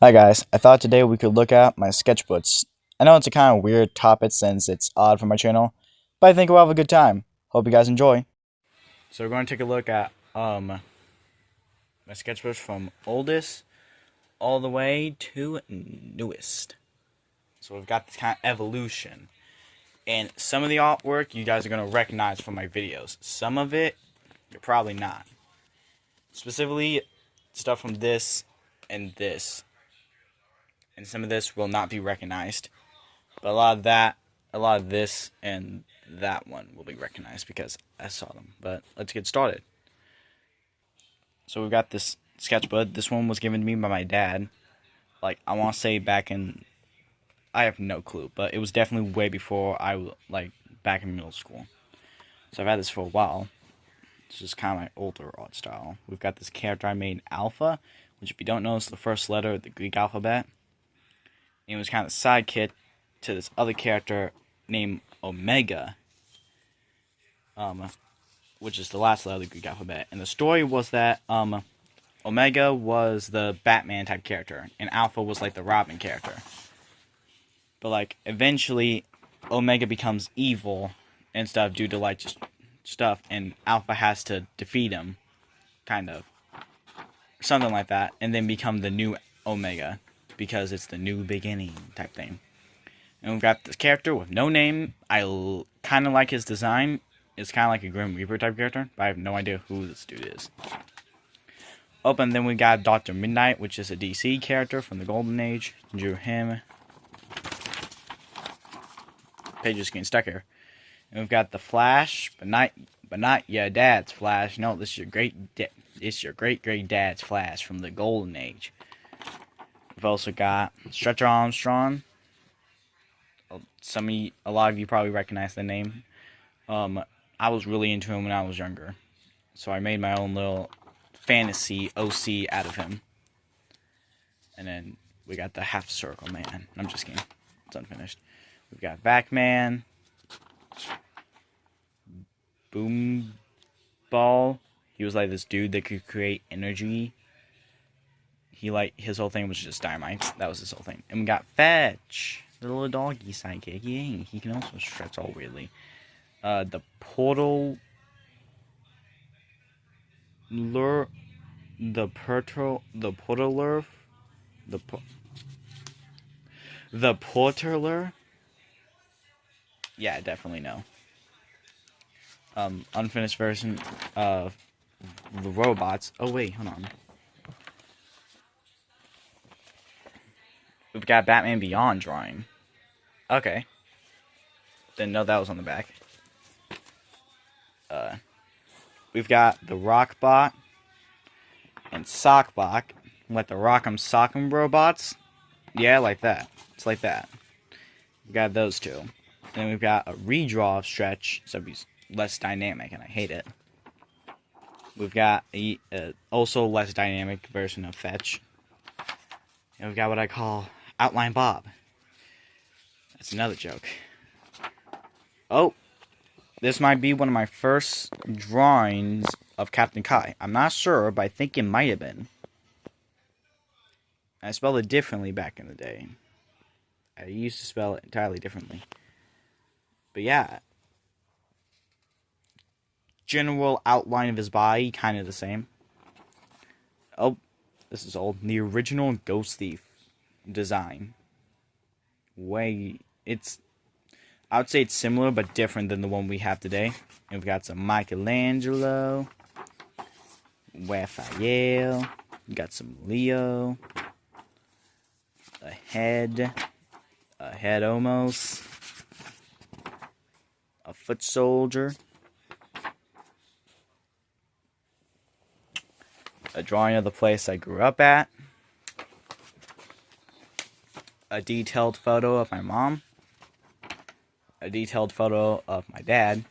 Hi guys, I thought today we could look at my sketchbooks. I know it's a kind of weird topic since it's odd for my channel, but I think we'll have a good time. Hope you guys enjoy. So we're going to take a look at my sketchbooks from oldest all the way to newest. So we've got this kind of evolution. And some of the artwork you guys are going to recognize from my videos. Some of it, you're probably not. Specifically, stuff from this and this. And some of this will not be recognized. But a lot of this, and that one will be recognized because I saw them. But let's get started. So we've got this sketchbook. This one was given to me by my dad. Like, I want to say back in, I have no clue, but it was definitely way before like, back in middle school. So I've had this for a while. This is kind of my older art style. We've got this character I made, Alpha, which if you don't know is the first letter of the Greek alphabet. And it was kind of a sidekick to this other character named Omega, which is the last letter of the Greek alphabet. And the story was that Omega was the Batman type character, and Alpha was like the Robin character. But like eventually, Omega becomes evil and stuff due to like just stuff, and Alpha has to defeat him, kind of something like that, and then become the new Omega because it's the new beginning type thing. And we've got this character with no name. I kind of like his design. It's kind of like a Grim Reaper type character, but I have no idea who this dude is. Oh, and then we got Dr. Midnight, which is a DC character from the Golden Age. Drew him. Page is getting stuck here. And we've got the Flash, but not your dad's Flash. No, this is your great dad's Flash from the Golden Age. We've also got Stretcher Armstrong. A lot of you probably recognize the name. I was really into him when I was younger, so I made my own little fantasy OC out of him. And then we got the half circle man. I'm just kidding. It's unfinished. We've got Batman, Boom Ball. He was like this dude that could create energy. His whole thing was just dynamite. That was his whole thing. And we got Fetch, the little doggy sidekick. Yeah, he can also stretch all weirdly. The portal lure, the portaler, the portaler. Yeah, definitely no. Unfinished version of the robots. Oh wait, hold on. We've got Batman Beyond drawing. Okay. Didn't know that was on the back. We've got the Rockbot and Sockbot. Like the Rock'em Sock'em robots. Yeah, like that. It's like that. We've got those two. And then we've got a redraw of Stretch, so he's less dynamic, and I hate it. We've got a also less dynamic version of Fetch. And we've got what I call Outline Bob. That's another joke. Oh, this might be one of my first drawings of Captain Kai. I'm not sure, but I think it might have been. I spelled it differently back in the day. I used to spell it entirely differently. But yeah. General outline of his body, kind of the same. Oh, this is old. The original Ghost Thief design. I would say it's similar, but different than the one we have today. And we've got some Michelangelo, Raphael, we got some Leo, a head almost, a foot soldier, a drawing of the place I grew up at, a detailed photo of my mom, a detailed photo of my dad,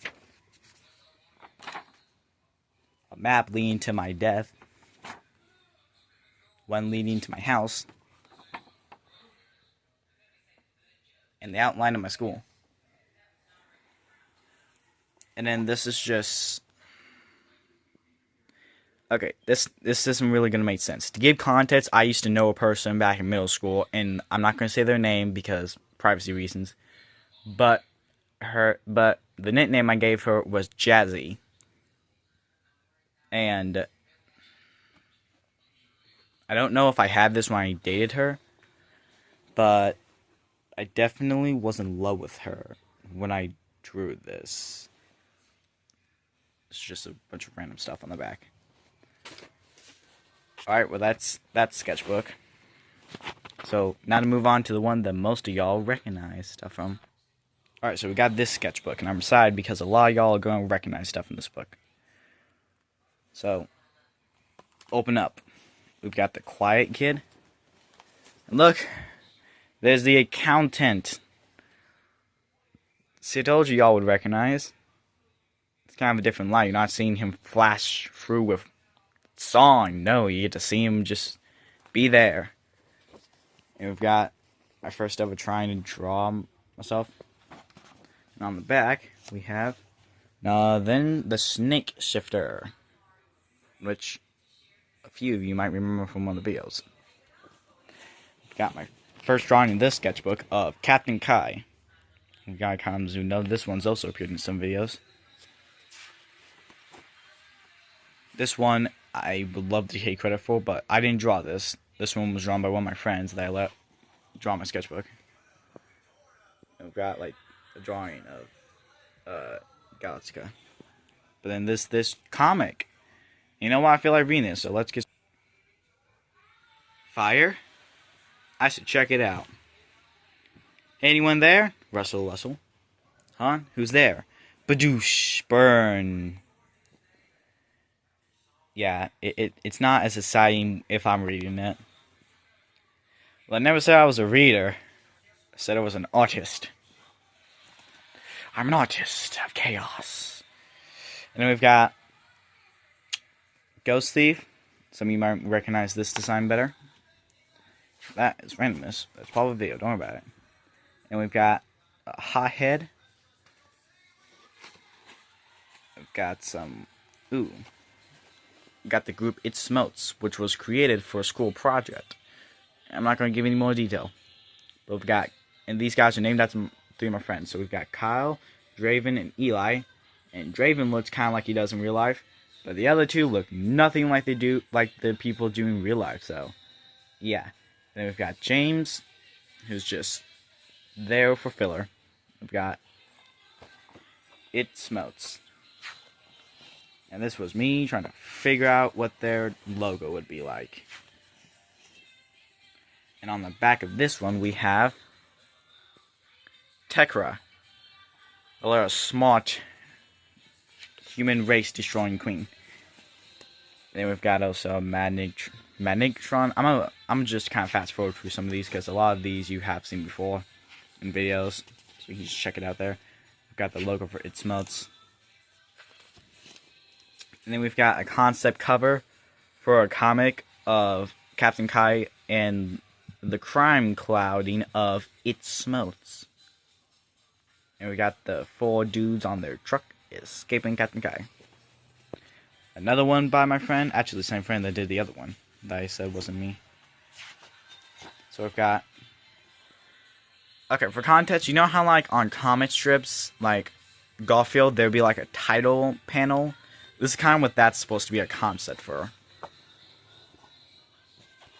a map leading to my death, one leading to my house, and the outline of my school. And then this is just Okay, this isn't really gonna make sense. To give context, I used to know a person back in middle school, and I'm not gonna say their name because privacy reasons. But the nickname I gave her was Jazzy, and I don't know if I had this when I dated her, but I definitely was in love with her when I drew this. It's just a bunch of random stuff on the back. Alright, well that's sketchbook. So now to move on to the one that most of y'all recognize stuff from. Alright, so we got this sketchbook, and I'm excited because a lot of y'all are going to recognize stuff in this book. So, open up. We've got the quiet kid. And look, there's the accountant. See, I told you y'all would recognize. It's kind of a different light. You're not seeing him flash through with song. No, you get to see him just be there. And we've got my first ever trying to draw myself. And on the back, we have then the snake shifter, which a few of you might remember from one of the videos. I've got my first drawing in this sketchbook of Captain Kai. Guy comes who know this one's also appeared in some videos. This one I would love to take credit for, but I didn't draw this. This one was drawn by one of my friends that I let draw my sketchbook. And we've got like a drawing of Galactica. But then this comic. You know what? I feel like reading this, so let's get Fire. I should check it out. Anyone there? Russell. Huh? Who's there? Badoosh. Burn. Yeah, it's not as exciting if I'm reading it. Well, I never said I was a reader. I said I was an artist. I'm an artist of chaos. And then we've got Ghost Thief. Some of you might recognize this design better. That is randomness. That's probably a video. Don't worry about it. And we've got a hothead. We've got some... Ooh. We've got the group It Smelts, which was created for a school project. I'm not going to give any more detail. But we've got... And these guys are named after three of my friends. So we've got Kyle, Draven, and Eli. And Draven looks kind of like he does in real life. But the other two look nothing like they do, like the people do in real life. So, yeah. Then we've got James, who's just there for filler. We've got It Smelts. And this was me trying to figure out what their logo would be like. And on the back of this one, we have Tekra. A smart human race destroying queen. Then we've got also Magnitron. I'm just kind of fast forward through some of these because a lot of these you have seen before in videos, so you can just check it out there. We've got the logo for It Smelts. And then we've got a concept cover for a comic of Captain Kai and the crime clouding of It Smelts. And we got the 4 dudes on their truck escaping Captain Kai. Another one by my friend, actually the same friend that did the other one that I said wasn't me. So we've got... Okay, for context, you know how like on comic strips, like Garfield, there'd be like a title panel? This is kind of what that's supposed to be a concept for.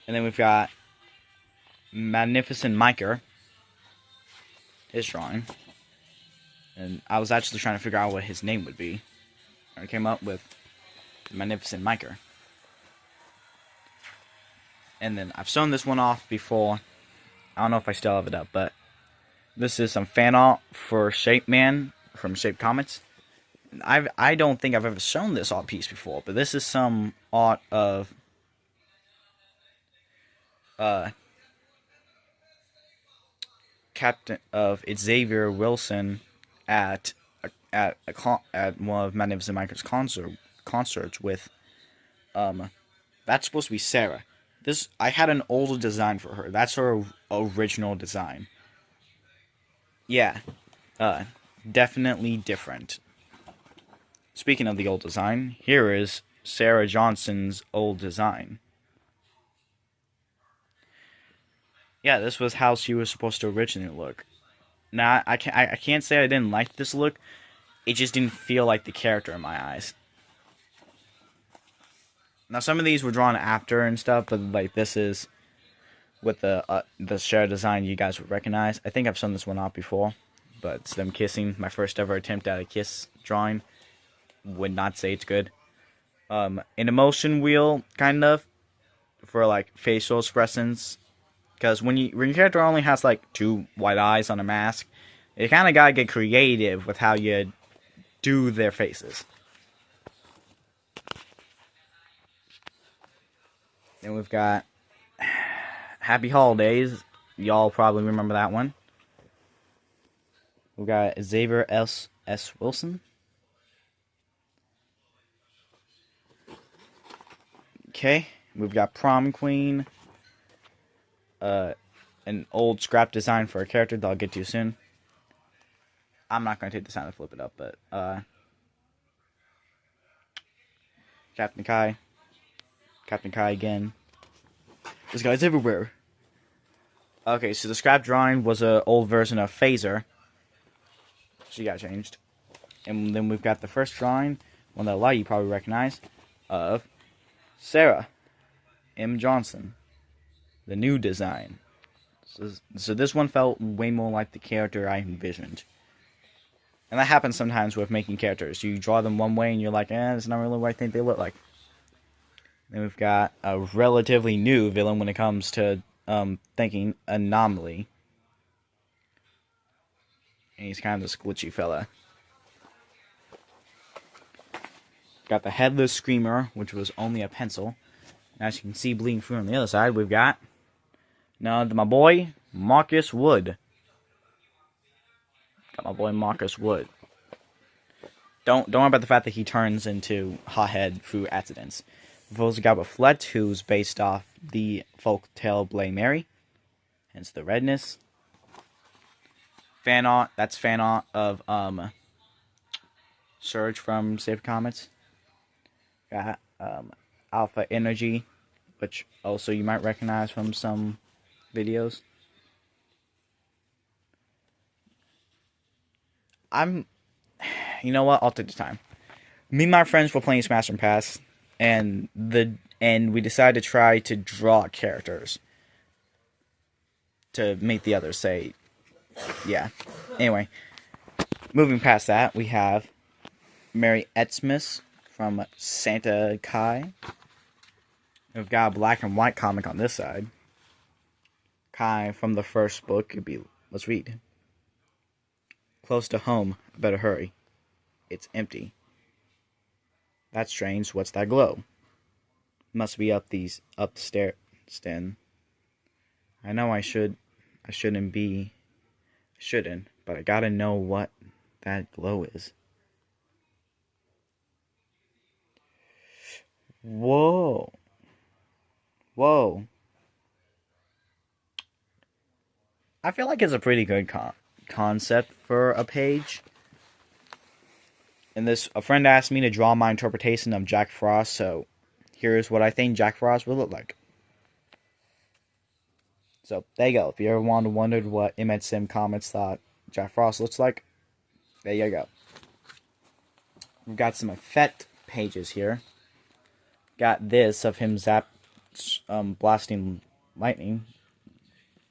And then we've got Magnificent Miker. His drawing. And I was actually trying to figure out what his name would be. I came up with Magnificent Miker. And then I've shown this one off before. I don't know if I still have it up, but this is some fan art for Shape Man from Shape Comics. I don't think I've ever shown this art piece before, but this is some art of Captain of Xavier Wilson at one of Magnificent Miker's concerts with that's supposed to be Sarah. I had an older design for her. That's her original design. Yeah. Definitely different. Speaking of the old design, here is Sarah Johnson's old design. Yeah, this was how she was supposed to originally look. Now, I can't say I didn't like this look. It just didn't feel like the character in my eyes. Now, some of these were drawn after and stuff, but like this is with the shared design you guys would recognize. I think I've shown this one off before, but it's them kissing. My first ever attempt at a kiss drawing. Would not say it's good. An emotion wheel, kind of, for like facial expressions. Because when your character only has like 2 white eyes on a mask, you kind of gotta get creative with how you do their faces. Then we've got Happy Holidays. Y'all probably remember that one. We've got Xavier S. Wilson. Okay, we've got Prom Queen. An old scrap design for a character that I'll get to soon. I'm not going to take the time to flip it up, but Captain Kai again. This guy's everywhere. Okay, so the scrap drawing was an old version of Phaser. She got changed. And then we've got the first drawing, one that a lot of you probably recognize, of Sarah M. Johnson. The new design. So this one felt way more like the character I envisioned. And that happens sometimes with making characters. You draw them one way and you're like, that's not really what I think they look like. Then we've got a relatively new villain when it comes to thinking, Anomaly. And he's kind of this glitchy fella. Got the Headless Screamer, which was only a pencil. As you can see bleeding through on the other side, we've got my boy, Marcus Wood. Got my boy Marcus Wood. Don't worry about the fact that he turns into Hothead through accidents. We've also got with Flett, who's based off the folk tale Bloody Mary. Hence the redness. Fan art, that's fan art of Surge from Saber Comics. Got Alpha Energy, which also you might recognize from some videos. You know what? I'll take the time. Me and my friends were playing Smash and Pass, and we decided to try to draw characters to make the others say, yeah. Anyway, moving past that, we have Mary Etzmas from Santa Kai. We've got a black and white comic on this side. Kai from the first book. Let's read. Close to home. I better hurry. It's empty. That's strange. What's that glow? Must be up the stairs. I know I shouldn't, but I gotta know what that glow is. Whoa. I feel like it's a pretty good concept for a page. And a friend asked me to draw my interpretation of Jack Frost, so here's what I think Jack Frost will look like. So there you go. If you ever wondered what Image Sim Comics thought Jack Frost looks like, there you go. We've got some effect pages here. Got this of him blasting lightning.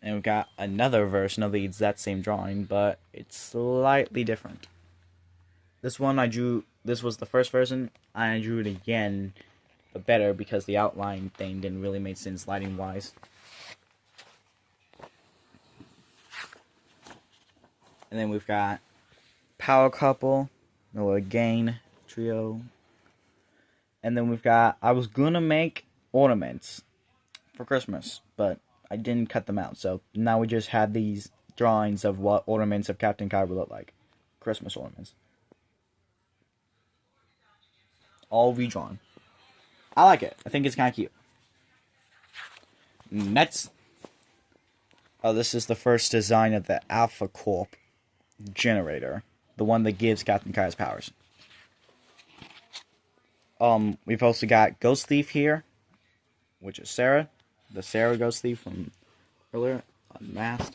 And we've got another version of the exact same drawing, but it's slightly different. This one this was the first version. I drew it again, but better because the outline thing didn't really make sense lighting-wise. And then we've got Power Couple, Noah Gain Trio. And then we've got, I was gonna make ornaments for Christmas, but I didn't cut them out. So now we just had these drawings of what ornaments of Captain Kai would look like. Christmas ornaments. All redrawn. I like it. I think it's kind of cute. Next. Oh, this is the first design of the Alpha Corp generator. The one that gives Captain Kai his powers. We've also got Ghost Thief here, which is Sarah, the Sarah Ghost Thief from earlier, Unmasked.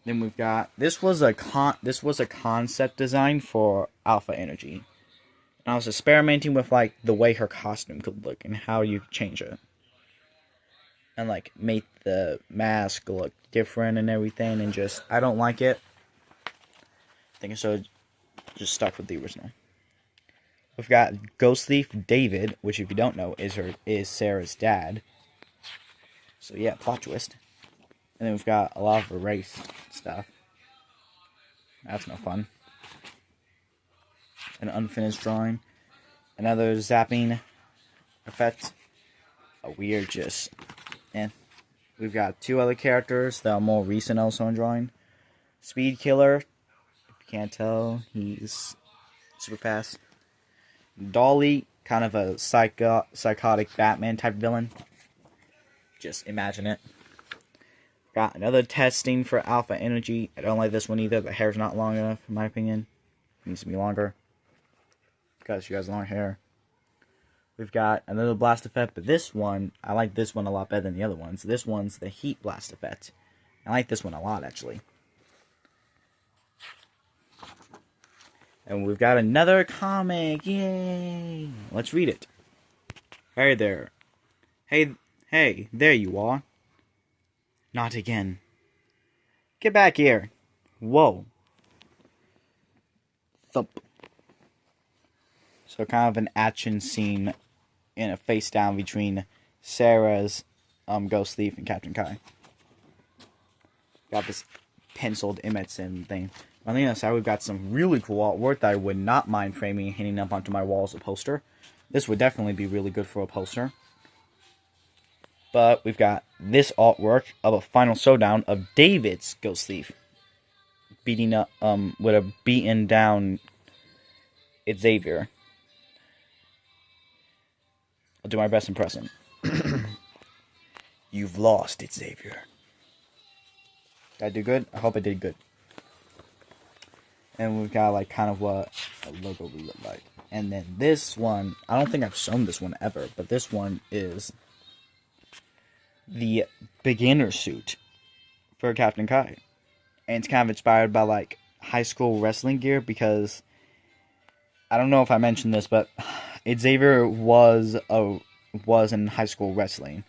Then we've got this was a concept design for Alpha Energy. And I was experimenting with like the way her costume could look and how you change it. And like make the mask look different and everything, and just I don't like it. I think I should just stuck with the original. We've got Ghost Thief David, which if you don't know is Sarah's dad. So yeah, plot twist. And then we've got a lot of erase stuff. That's no fun. An unfinished drawing. Another zapping effect. A weird just. And we've got two other characters that are more recent also in drawing. Speed Killer. If you can't tell, he's super fast. Dolly, kind of a psychotic Batman type villain. Just imagine it. Got another testing for Alpha Energy. I don't like this one either. The hair's not long enough, in my opinion. It needs to be longer. Because she has long hair. We've got another blast effect, but this one, I like this one a lot better than the other ones. This one's the heat blast effect. I like this one a lot, actually. And we've got another comic. Yay! Let's read it. Hey there. Hey, there you are. Not again. Get back here. Whoa. Thump. So kind of an action scene in a face down between Sarah's Ghost Thief and Captain Kai. Got this penciled image and thing. On the other side, we've got some really cool artwork that I would not mind framing and hanging up onto my wall as a poster. This would definitely be really good for a poster. But we've got this artwork of a final showdown of David's Ghost Thief beating up with a beaten down Xavier. I'll do my best impression. You've lost, Xavier. Did I do good? I hope I did good. And we've got like kind of what a logo would look like. And then this one, I don't think I've shown this one ever, but this one is the beginner suit for Captain Kai. And it's kind of inspired by like high school wrestling gear, because I don't know if I mentioned this, but Xavier was in high school wrestling.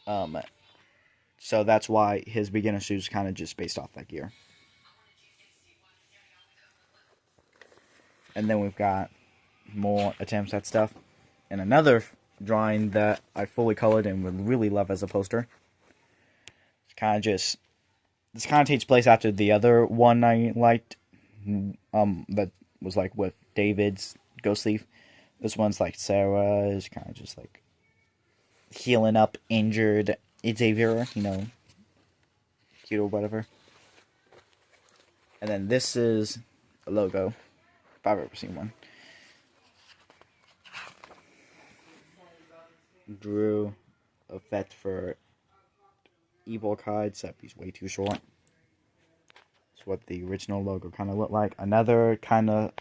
So that's why his beginner suit is kind of just based off that gear. And then we've got more attempts at stuff. And another drawing that I fully colored and would really love as a poster. It's kind of just, this kind of takes place after the other one I liked. That was like with David's Ghost Thief. This one's like Sarah is kind of just like healing up injured Xavier, you know, cute or whatever. And then this is a logo, if I've ever seen one. Drew effect for Evil Kai, except he's way too short. That's what the original logo kind of looked like. Another kind of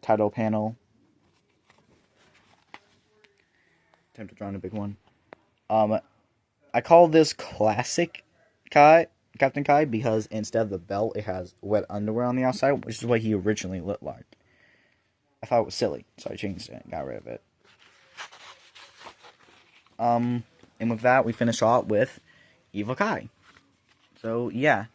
title panel. Attempt to draw in a big one. I call this classic Captain Kai, because instead of the belt, it has wet underwear on the outside, which is what he originally looked like. I thought it was silly, so I changed it and got rid of it. And with that, we finish off with Evil Kai. So, yeah.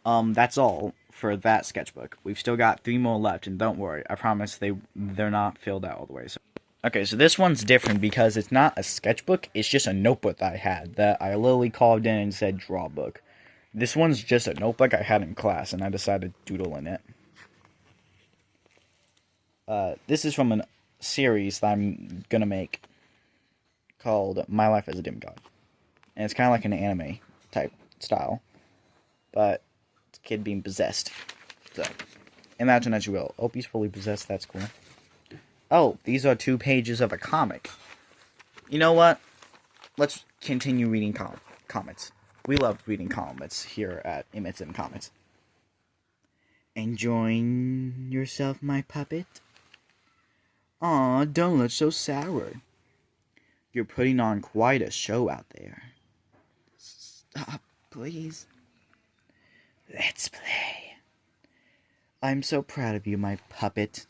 That's all for that sketchbook. We've still got 3 more left, and don't worry, I promise they're not filled out all the way. So. Okay, so this one's different because it's not a sketchbook, it's just a notebook that I had that I literally called in and said draw book. This one's just a notebook I had in class, and I decided to doodle in it. This is from a series that I'm gonna make called My Life as a Demigod. And it's kind of like an anime type style. But it's a kid being possessed. So, imagine as you will. Oh, he's fully possessed, that's cool. Oh, these are 2 pages of a comic. You know what? Let's continue reading comics. We love reading comics here at MSM Comics. Enjoying yourself, my puppet? Aw, don't look so sour. You're putting on quite a show out there. Stop, please. Let's play. I'm so proud of you, my puppet.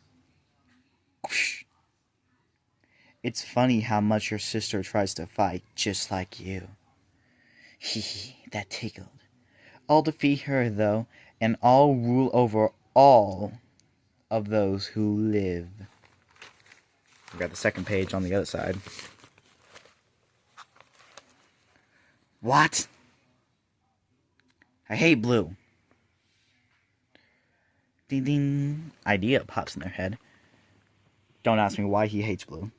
It's funny how much your sister tries to fight just like you. Hee, that tickled. I'll defeat her, though, and I'll rule over all of those who live. We got the second page on the other side. What? I hate blue. Ding ding. Idea pops in their head. Don't ask me why he hates blue.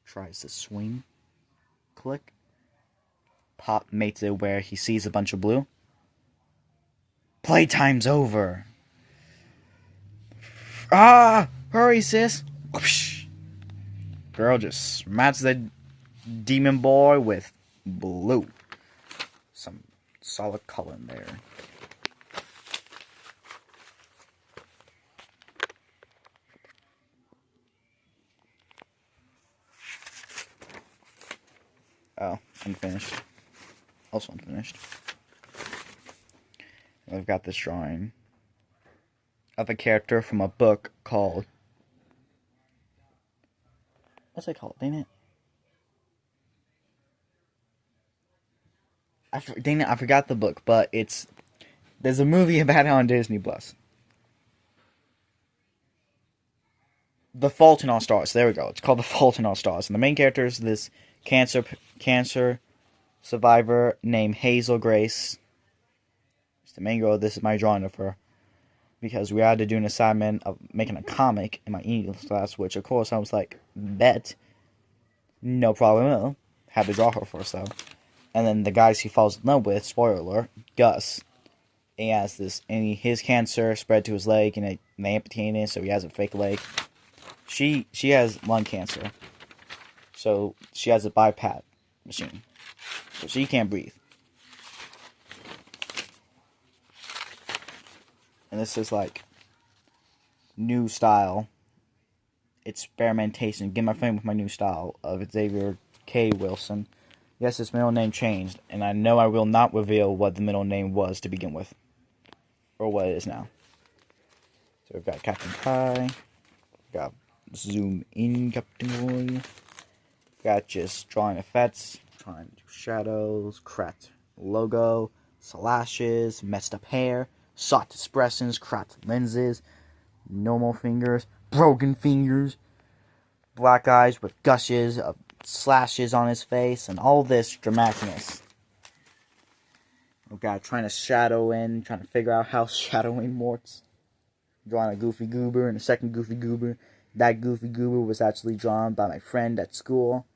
Tries to swing. Click. Pop makes it where he sees a bunch of blue. Playtime's over. Ah! Hurry, sis! Whoosh. Girl just smacks the demon boy with blue. Some solid color in there. Oh, unfinished. Also unfinished. I've got this drawing of a character from a book called... What's it called? Dang it. I forgot the book, but it's... There's a movie about it on Disney Plus. The Fault in Our Stars. There we go. It's called The Fault in Our Stars. And the main character is this cancer survivor named Hazel Grace. It's the main girl. This is my drawing of her. Because we had to do an assignment of making a comic in my English class, which of course I was like, bet. No problem. Had to draw her first though. And then the guys he falls in love with, spoiler alert, Gus. He has this, and his cancer spread to his leg, and they amputated it, so he has a fake leg. She has lung cancer, so she has a BiPAP machine, so she can't breathe. And this is like new style experimentation. Get my friend with my new style of Xavier K. Wilson. Yes, his middle name changed, and I know I will not reveal what the middle name was to begin with, or what it is now. So we've got Captain Kai, we've got zoom in Captain Boy, we've got just drawing effects, trying to do shadows, cracked logo, slashes, messed up hair, soft expressions, cracked lenses, normal fingers, broken fingers, black eyes with gushes of slashes on his face, and all this dramaticness. We've got trying to shadow in, trying to figure out how shadowing works. Drawing a Goofy Goober and a second Goofy Goober. That Goofy Goober was actually drawn by my friend at school.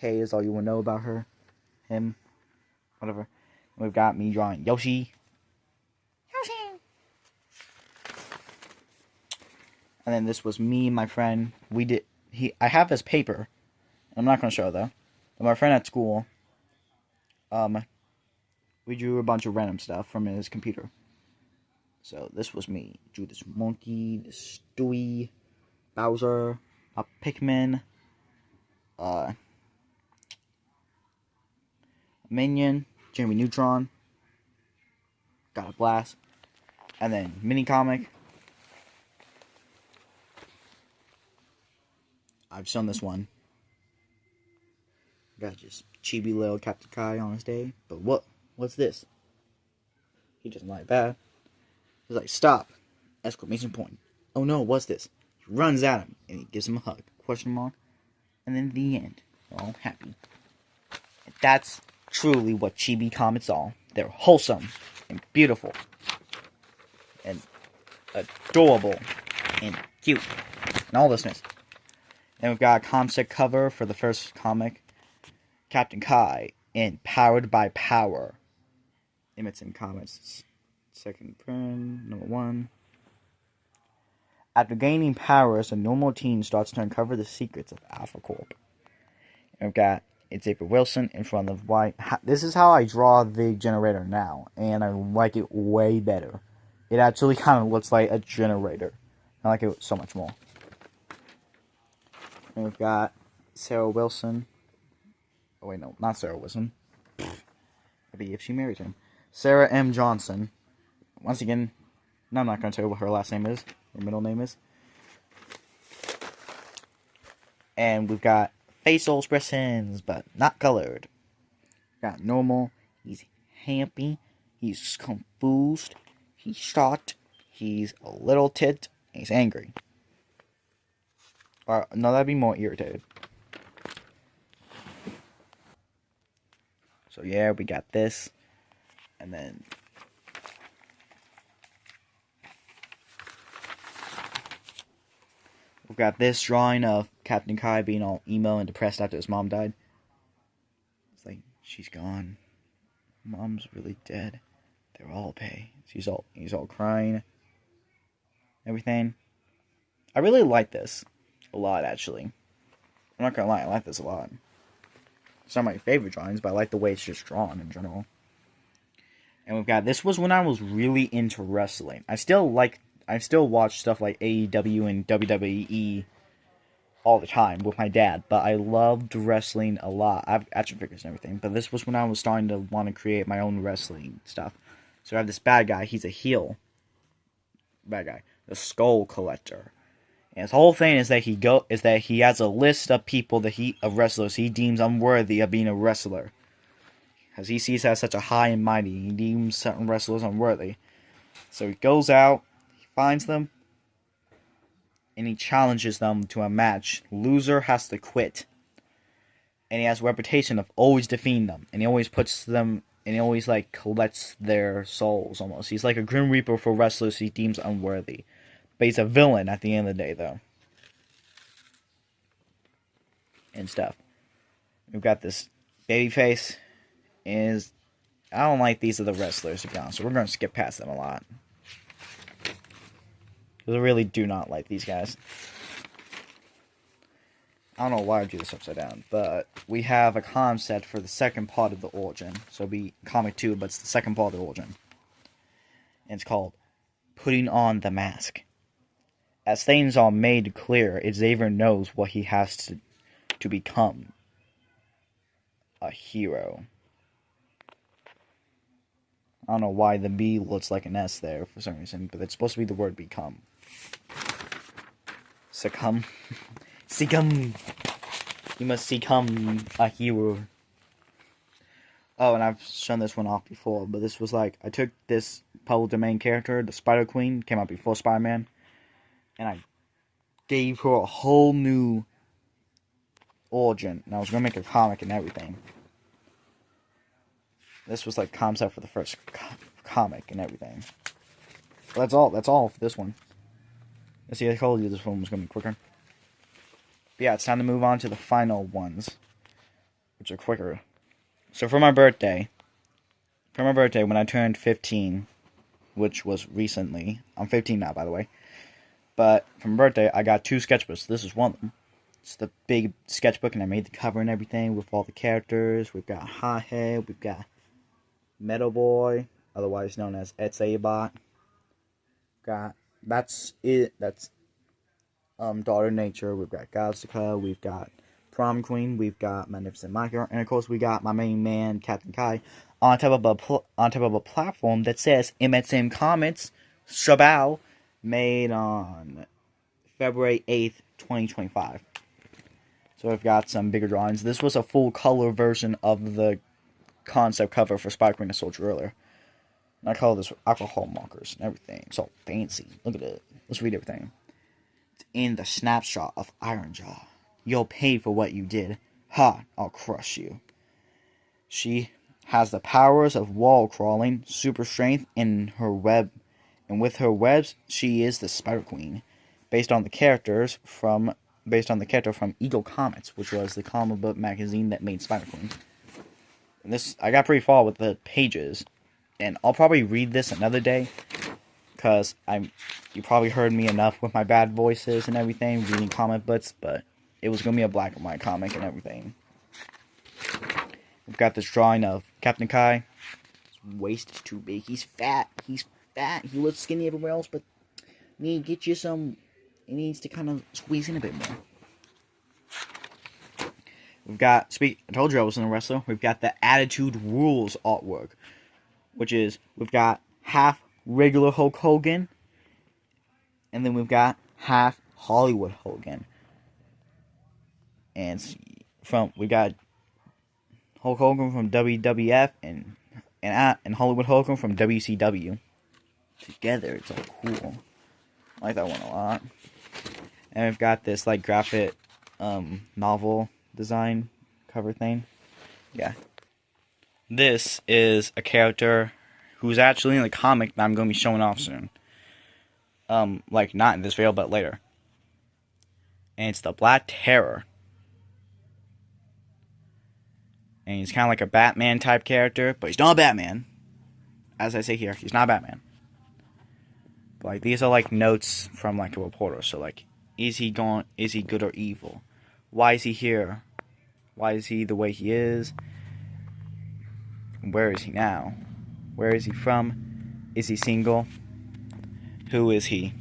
K is all you will know about her. Him. Whatever. And we've got me drawing Yoshi. And then this was me and my friend. I have his paper. I'm not going to show it though. But my friend at school, we drew a bunch of random stuff from his computer. So this was me. Drew this monkey, this Stewie, Bowser, a Pikmin, Minion, Jimmy Neutron, got a blast, and then mini comic. I've shown this one. Got just chibi little Captain Kai on his day. But what's this? He doesn't like that. He's like, stop! Exclamation point. Oh no, what's this? He runs at him and he gives him a hug. Question mark. And then the end. They're all happy. And that's truly what chibi comics are. They're wholesome and beautiful and adorable and cute and all this. Then we've got a concept cover for the first comic, Captain Kai, in Powered by Power. Image in Comics. Second print, number 1. After gaining powers, a normal teen starts to uncover the secrets of Alpha Corp. And we've got Xavier Wilson in front of white. This is how I draw the generator now, and I like it way better. it actually kind of looks like a generator. I like it so much more. And we've got Sarah Wilson. Oh wait, no, not Sarah Wilson. Maybe if she married him. Sarah M. Johnson. Once again, no, I'm not going to tell you what her last name is. Her middle name is. And we've got facial expressions, but not colored. Got normal. He's happy. He's confused. He's shocked. He's a little ticked. He's angry. Or, no, that'd be more irritated. So yeah, we got this. And then we've got this drawing of Captain Kai being all emo and depressed after his mom died. It's like, she's gone. Mom's really dead. They're all pay. He's all crying. Everything. I really like this a lot, actually. I'm not gonna lie, I like this a lot. It's not my favorite drawings, but I like the way it's just drawn in general. And we've got, this was when I was really into wrestling. I still watch stuff like AEW and WWE all the time with my dad, but I loved wrestling a lot. I have action figures and everything, but this was when I was starting to want to create my own wrestling stuff. So I have this bad guy, he's a heel. Bad guy. The Skull Collector. And his whole thing is that he has a list of people of wrestlers he deems unworthy of being a wrestler. As he sees as such a high and mighty, he deems certain wrestlers unworthy. So he goes out, he finds them, and he challenges them to a match. Loser has to quit. And he has a reputation of always defeating them. And he always collects their souls almost. He's like a Grim Reaper for wrestlers he deems unworthy. But he's a villain at the end of the day, though. And stuff. We've got this babyface. I don't like these other wrestlers, to be honest. So we're going to skip past them a lot. Because I really do not like these guys. I don't know why I do this upside down. But we have a concept for the second part of the origin. So it'll be comic 2, but it's the second part of the origin. And it's called Putting on the Mask. As things are made clear, Xavier knows what he has to become. A hero. I don't know why the B looks like an S there for some reason, but it's supposed to be the word become. Succumb. Succumb. You must become a hero. Oh, and I've shown this one off before, but this was like, I took this public domain character, the Spider-Queen, came out before Spider-Man, and I gave her a whole new origin, and I was going to make a comic and everything. This was like concept for the first comic and everything. But that's all for this one. Let's see, I told you this one was going to be quicker. But yeah, it's time to move on to the final ones, which are quicker. So for my birthday, when I turned 15, which was recently, I'm 15 now, by the way, but for my birthday, I got 2 sketchbooks. This is one of them. It's the big sketchbook, and I made the cover and everything with all the characters. We've got Hothead, we've got Metal Boy, otherwise known as Etsabot. That's Daughter Nature. We've got Godzilla, we've got Prom Queen, we've got Magnificent Micro, and of course we got my main man Captain Kai on top of a platform that says MSM Comics Shabao, made on February 8th, 2025. So I've got some bigger drawings. This was a full color version of the concept cover for Spider-Man and Soldier earlier. And I call this with alcohol markers and everything. It's all fancy. Look at it. Let's read everything. It's in the snapshot of Ironjaw. You'll pay for what you did. Ha! I'll crush you. She has the powers of wall crawling, super strength in her web, and with her webs, she is the Spider Queen, based on the character from Eagle Comics, which was the comic book magazine that made Spider Queen. And this, I got pretty far with the pages, and I'll probably read this another day, because you probably heard me enough with my bad voices and everything, reading comic books, but it was going to be a black and white comic and everything. We've got this drawing of Captain Kai. His waist is too big. He's fat. He's fat. He looks skinny everywhere else, but need to get you some. He needs to kind of squeeze in a bit more. We've got, I told you I was in a wrestler. We've got the Attitude Rules artwork, which is, we've got half regular Hulk Hogan, and then we've got half Hollywood Hogan. And we got Hulk Hogan from WWF and Hollywood Hogan from WCW. Together, it's all cool. I like that one a lot. And we've got this like graphic novel design cover thing. Yeah. This is a character who's actually in the comic that I'm going to be showing off soon. Like not in this video, but later. And it's the Black Terror. And he's kind of like a Batman type character, but he's not a Batman. As I say here, he's not a Batman. But like these are like notes from like a reporter. So like, is he good or evil? Why is he here? Why is he the way he is? Where is he now? Where is he from? Is he single? Who is he?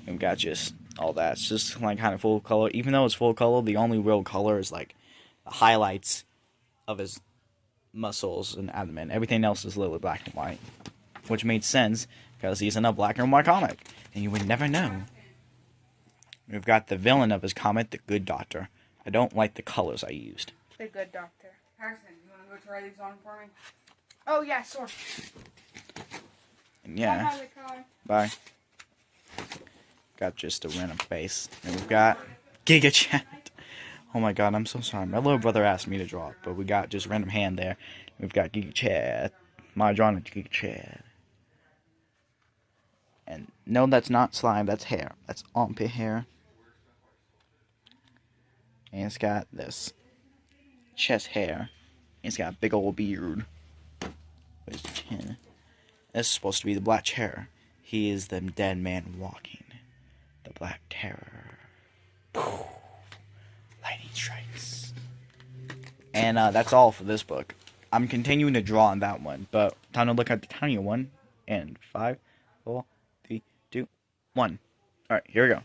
And we got just all that. It's just like kind of full color. Even though it's full color, the only real color is like the highlights of his muscles and abdomen. Everything else is literally black and white. Which made sense because he's in a black and white comic. And you would never know. We've got the villain of his comic, the Good Doctor. I don't like the colors I used. The Good Doctor. Harrison, you want to go try these on for me? Oh, yeah, sure. And yeah. Bye. Got just a random face. And we've got Giga Chad. Oh my god, I'm so sorry. My little brother asked me to draw it, but we got just random hand there. We've got Giga Chad. My drawing is Giga Chad. And no, that's not slime, that's hair. That's armpit hair. And it's got this chest hair. And it's got a big old beard. With his chin. This is supposed to be the Black Terror. He is the dead man walking. The Black Terror. Lightning strikes. And that's all for this book. I'm continuing to draw on that one, but time to look at the tinier one. And 5, 4, 3, 2, 1. Alright, here we go.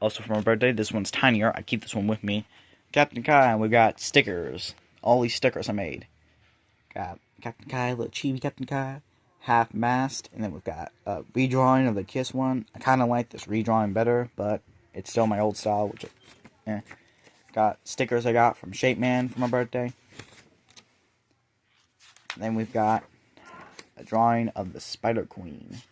Also for my birthday, this one's tinier. I keep this one with me. Captain Kai, and we got stickers. All these stickers I made. Got Captain Kai, little chibi Captain Kai, half mast, and then we've got a redrawing of the Kiss one. I kind of like this redrawing better, but it's still my old style, which got stickers I got from Shape Man for my birthday. And then we've got a drawing of the Spider Queen.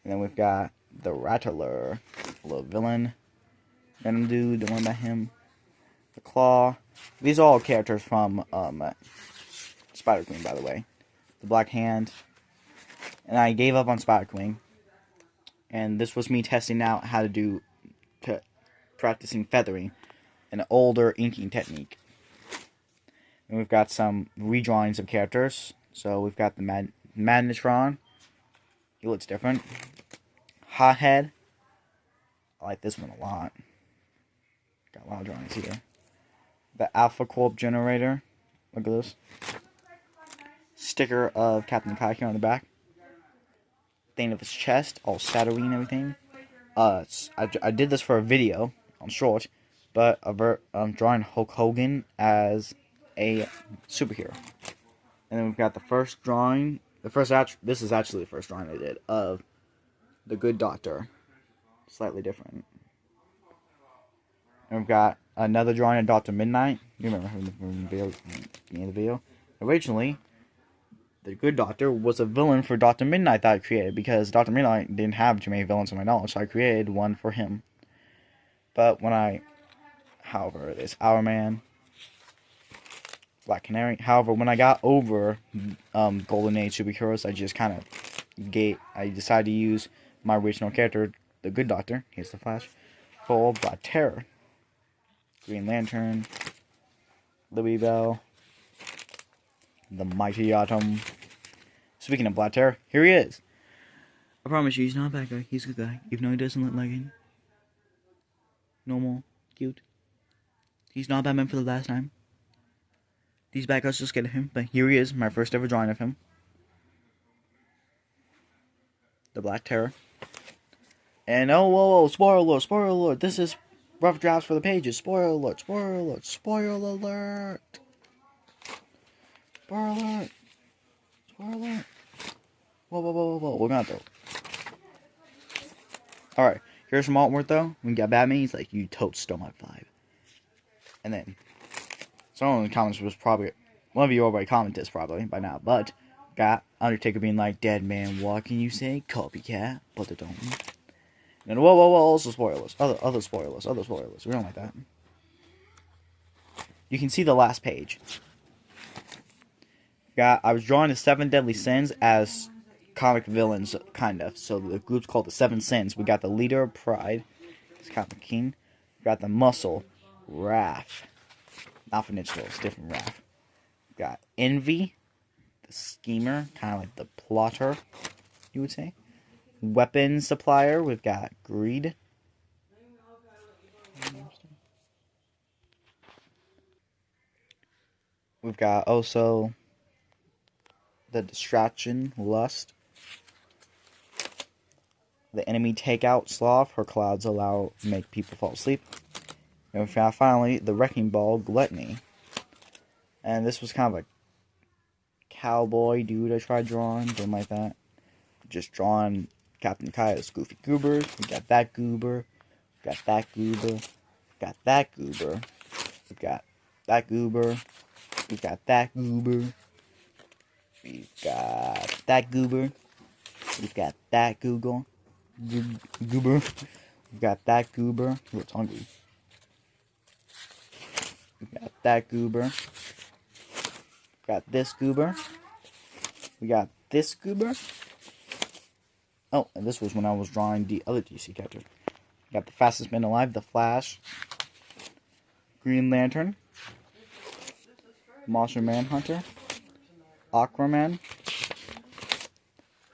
And then we've got the Rattler, a little villain, Venom Dude, the one by him, the Claw. These are all characters from Spider Queen, by the way. The Black Hand. And I gave up on Spider Queen. And this was me testing out how to do, practicing feathering, an older inking technique. And we've got some redrawings of characters. So we've got the Magnetron. He looks different. Hothead. I like this one a lot. Got a lot of drawings here. The Alpha Corp generator. Look at this. Sticker of Captain Kai here on the back. Thing of his chest, all shadowy and everything. I did this for a video on short, but I'm drawing Hulk Hogan as a superhero. And then we've got the first drawing. This is actually the first drawing I did of the Good Doctor. Slightly different. And we've got another drawing of Dr. Midnight. You remember him from the beginning of the video. Originally, the Good Doctor was a villain for Dr. Midnight that I created, because Dr. Midnight didn't have too many villains in my knowledge, so I created one for him. But however, there's Hourman, Black Canary. However, when I got over Golden Age superheroes, I decided to use my original character, the Good Doctor. Here's the Flash. For Black Terror, Green Lantern, Liberty Bell, the Mighty Atom. Speaking of Black Terror, here he is. I promise you, he's not a bad guy. He's a good guy, even though he doesn't look like it. Normal, cute. He's not Batman for the last time. These bad guys just get him, but here he is, my first ever drawing of him. The Black Terror. And oh, whoa, spoiler alert, this is rough drafts for the pages. Spoiler alert. Spoiler alert. Spoiler alert. Whoa. We're gonna throw. Alright, here's some artwork though. We got Batman, he's like, you totes stole my vibe. And then, someone in the comments was probably, one of you already commented this probably by now, but got Undertaker being like, dead man, what can you say? Copycat, but they don't. And whoa, also spoilers. Other spoilers. We don't like that. You can see the last page. I was drawing the 7 Deadly Sins as comic villains, kind of. So the group's called the 7 Sins. We got the leader of Pride, it's kind of king. We got the muscle, Wrath. Not for Ninja Turtles, different Wrath. We got Envy, the schemer, kind of like the plotter, you would say. Weapon supplier, we've got Greed. We've got also the Distraction, Lust. The Enemy Takeout, Sloth. Her clouds make people fall asleep. And we've got finally the Wrecking Ball, Gluttony. And this was kind of a cowboy dude I tried drawing, didn't like that. Just drawing Captain Kai's Goofy Goobers. We got that Goober. We got that Goober. We got that Goober. We got that Goober. We got that Goober. We've got that Goober. We've got that Goober. Goober. We've got that Goober. Ooh, it's hungry. We got that Goober. We got this Goober. We got this Goober. Oh, and this was when I was drawing the other DC characters. We got the Fastest Man Alive, the Flash, Green Lantern, Monster Manhunter, Aquaman,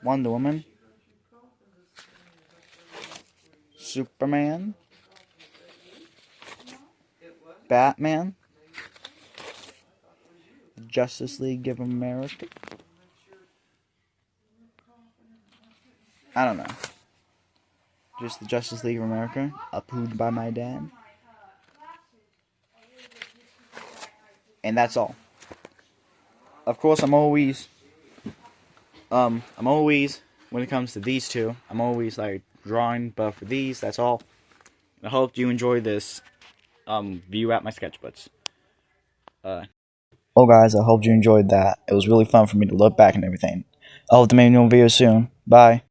Wonder Woman, Superman, Batman, Justice League of America. I don't know. Just the Justice League of America, approved by my dad. And that's all. Of course, I'm always, when it comes to these two, I'm always like drawing, but for these, that's all. I hope you enjoy this, view at my sketchbooks. Oh guys, I hope you enjoyed that. It was really fun for me to look back and everything. I hope to make new videos soon. Bye.